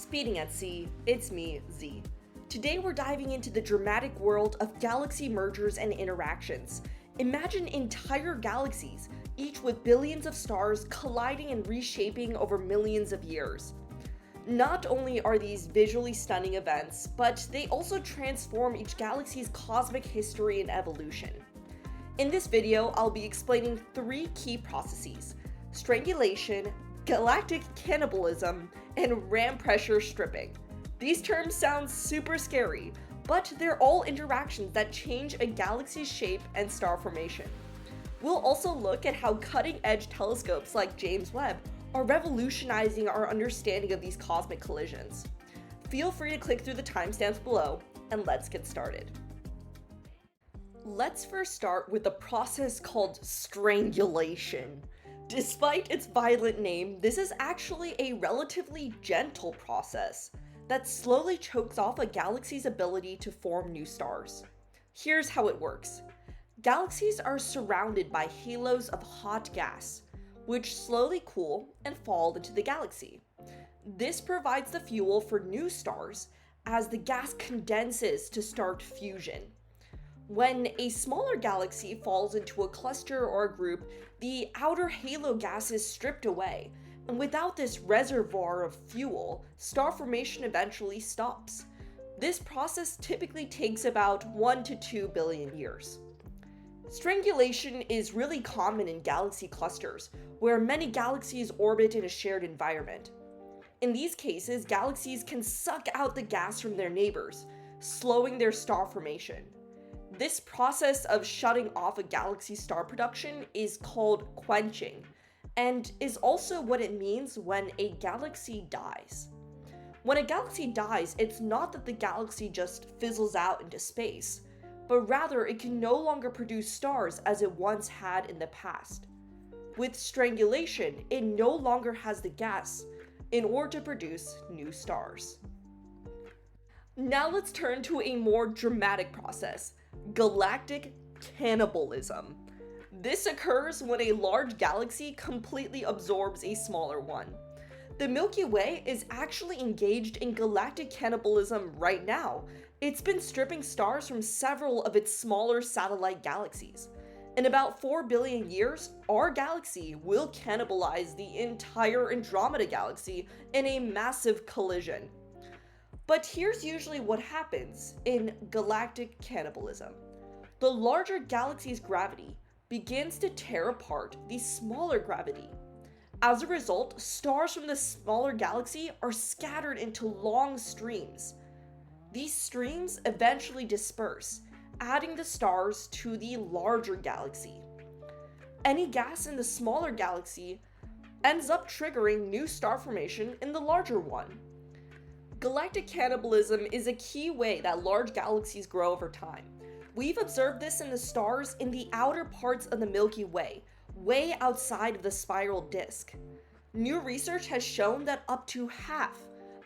Speeding at Sea, it's me, Z. Today we're diving into the dramatic world of galaxy mergers and interactions. Imagine entire galaxies, each with billions of stars colliding and reshaping over millions of years. Not only are these visually stunning events, but they also transform each galaxy's cosmic history and evolution. In this video, I'll be explaining three key processes: strangulation, galactic cannibalism, and ram pressure stripping. These terms sound super scary, but they're all interactions that change a galaxy's shape and star formation. We'll also look at how cutting-edge telescopes like James Webb are revolutionizing our understanding of these cosmic collisions. Feel free to click through the timestamps below, and let's get started. Let's first start with a process called strangulation. Despite its violent name, this is actually a relatively gentle process that slowly chokes off a galaxy's ability to form new stars. Here's how it works. Galaxies are surrounded by halos of hot gas, which slowly cool and fall into the galaxy. This provides the fuel for new stars as the gas condenses to start fusion. When a smaller galaxy falls into a cluster or a group, the outer halo gas is stripped away, and without this reservoir of fuel, star formation eventually stops. This process typically takes about 1 to 2 billion years. Strangulation is really common in galaxy clusters, where many galaxies orbit in a shared environment. In these cases, galaxies can suck out the gas from their neighbors, slowing their star formation. This process of shutting off a galaxy's star production is called quenching, and is also what it means when a galaxy dies. When a galaxy dies, it's not that the galaxy just fizzles out into space, but rather it can no longer produce stars as it once had in the past. With strangulation, it no longer has the gas in order to produce new stars. Now let's turn to a more dramatic process: galactic cannibalism. This occurs when a large galaxy completely absorbs a smaller one. The Milky Way is actually engaged in galactic cannibalism right now. It's been stripping stars from several of its smaller satellite galaxies. In about 4 billion years, our galaxy will cannibalize the entire Andromeda galaxy in a massive collision. But here's usually what happens in galactic cannibalism. The larger galaxy's gravity begins to tear apart the smaller gravity. As a result, stars from the smaller galaxy are scattered into long streams. These streams eventually disperse, adding the stars to the larger galaxy. Any gas in the smaller galaxy ends up triggering new star formation in the larger one. Galactic cannibalism is a key way that large galaxies grow over time. We've observed this in the stars in the outer parts of the Milky Way, way outside of the spiral disk. New research has shown that up to half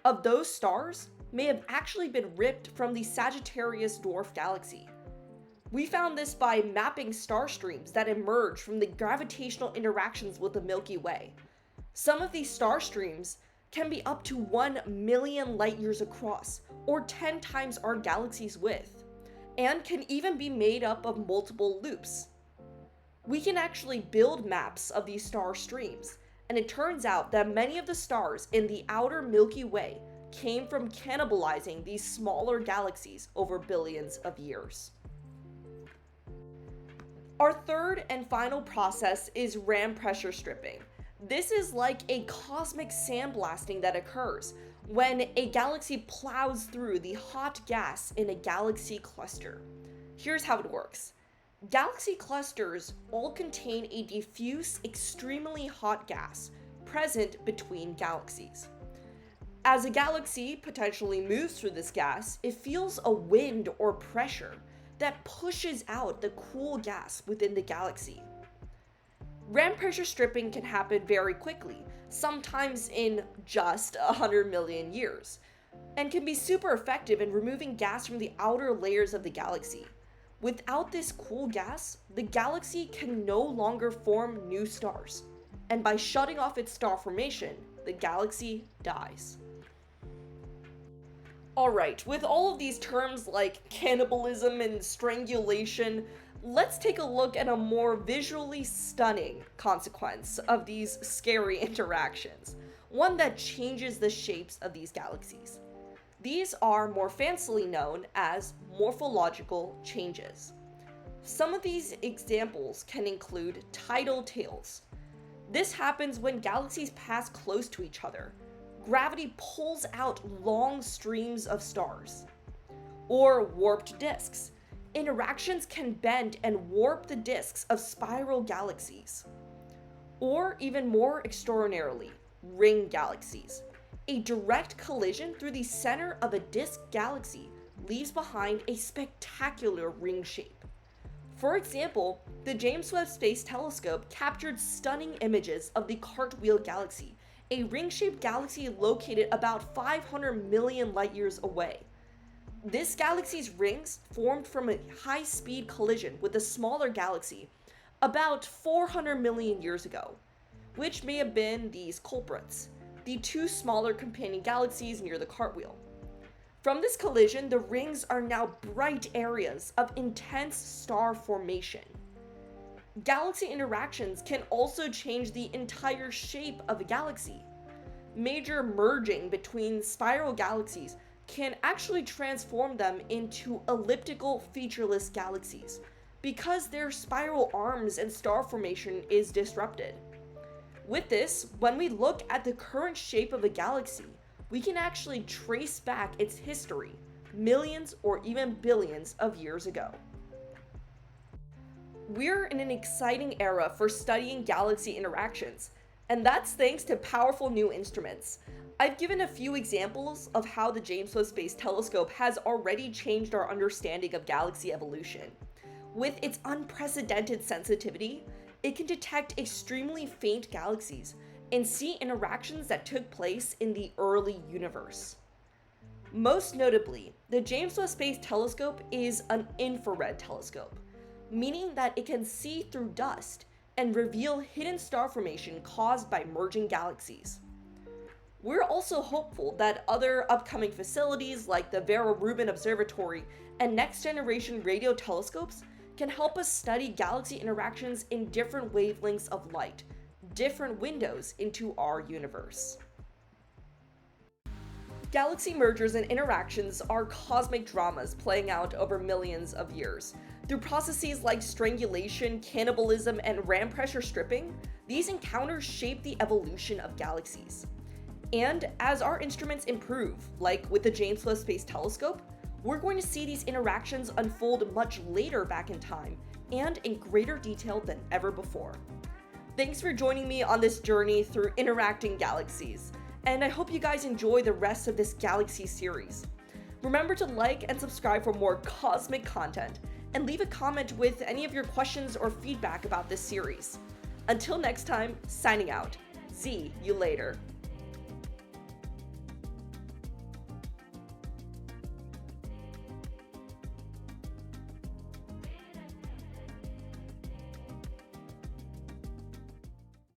of those stars may have actually been ripped from the Sagittarius dwarf galaxy. We found this by mapping star streams that emerge from the gravitational interactions with the Milky Way. Some of these star streams can be up to 1 million light years across, or 10 times our galaxy's width, and can even be made up of multiple loops. We can actually build maps of these star streams, and it turns out that many of the stars in the outer Milky Way came from cannibalizing these smaller galaxies over billions of years. Our third and final process is ram pressure stripping. This is like a cosmic sandblasting that occurs when a galaxy plows through the hot gas in a galaxy cluster. Here's how it works. Galaxy clusters all contain a diffuse, extremely hot gas present between galaxies. As a galaxy potentially moves through this gas, it feels a wind or pressure that pushes out the cool gas within the galaxy. Ram pressure stripping can happen very quickly, sometimes in just 100 million years, and can be super effective in removing gas from the outer layers of the galaxy. Without this cool gas, the galaxy can no longer form new stars, and by shutting off its star formation, the galaxy dies. Alright, with all of these terms like cannibalism and strangulation, let's take a look at a more visually stunning consequence of these scary interactions, one that changes the shapes of these galaxies. These are more fancily known as morphological changes. Some of these examples can include tidal tails. This happens when galaxies pass close to each other. Gravity pulls out long streams of stars. Or warped disks. Interactions can bend and warp the disks of spiral galaxies. Or even more extraordinarily, ring galaxies. A direct collision through the center of a disk galaxy leaves behind a spectacular ring shape. For example, the James Webb Space Telescope captured stunning images of the Cartwheel Galaxy, a ring-shaped galaxy located about 500 million light-years away. This galaxy's rings formed from a high-speed collision with a smaller galaxy about 400 million years ago, which may have been these culprits, the two smaller companion galaxies near the Cartwheel. From this collision, the rings are now bright areas of intense star formation. Galaxy interactions can also change the entire shape of a galaxy. Major merging between spiral galaxies can actually transform them into elliptical featureless galaxies because their spiral arms and star formation is disrupted. With this, when we look at the current shape of a galaxy, we can actually trace back its history millions or even billions of years ago. We're in an exciting era for studying galaxy interactions, and that's thanks to powerful new instruments. I've given a few examples of how the James Webb Space Telescope has already changed our understanding of galaxy evolution. With its unprecedented sensitivity, it can detect extremely faint galaxies and see interactions that took place in the early universe. Most notably, the James Webb Space Telescope is an infrared telescope, meaning that it can see through dust and reveal hidden star formation caused by merging galaxies. We're also hopeful that other upcoming facilities like the Vera Rubin Observatory and next-generation radio telescopes can help us study galaxy interactions in different wavelengths of light, different windows into our universe. Galaxy mergers and interactions are cosmic dramas playing out over millions of years. Through processes like strangulation, cannibalism, and ram pressure stripping, these encounters shape the evolution of galaxies. And as our instruments improve, like with the James Webb Space Telescope, we're going to see these interactions unfold much later back in time and in greater detail than ever before. Thanks for joining me on this journey through interacting galaxies, and I hope you guys enjoy the rest of this Galaxy series. Remember to like and subscribe for more cosmic content, and leave a comment with any of your questions or feedback about this series. Until next time, signing out. See you later.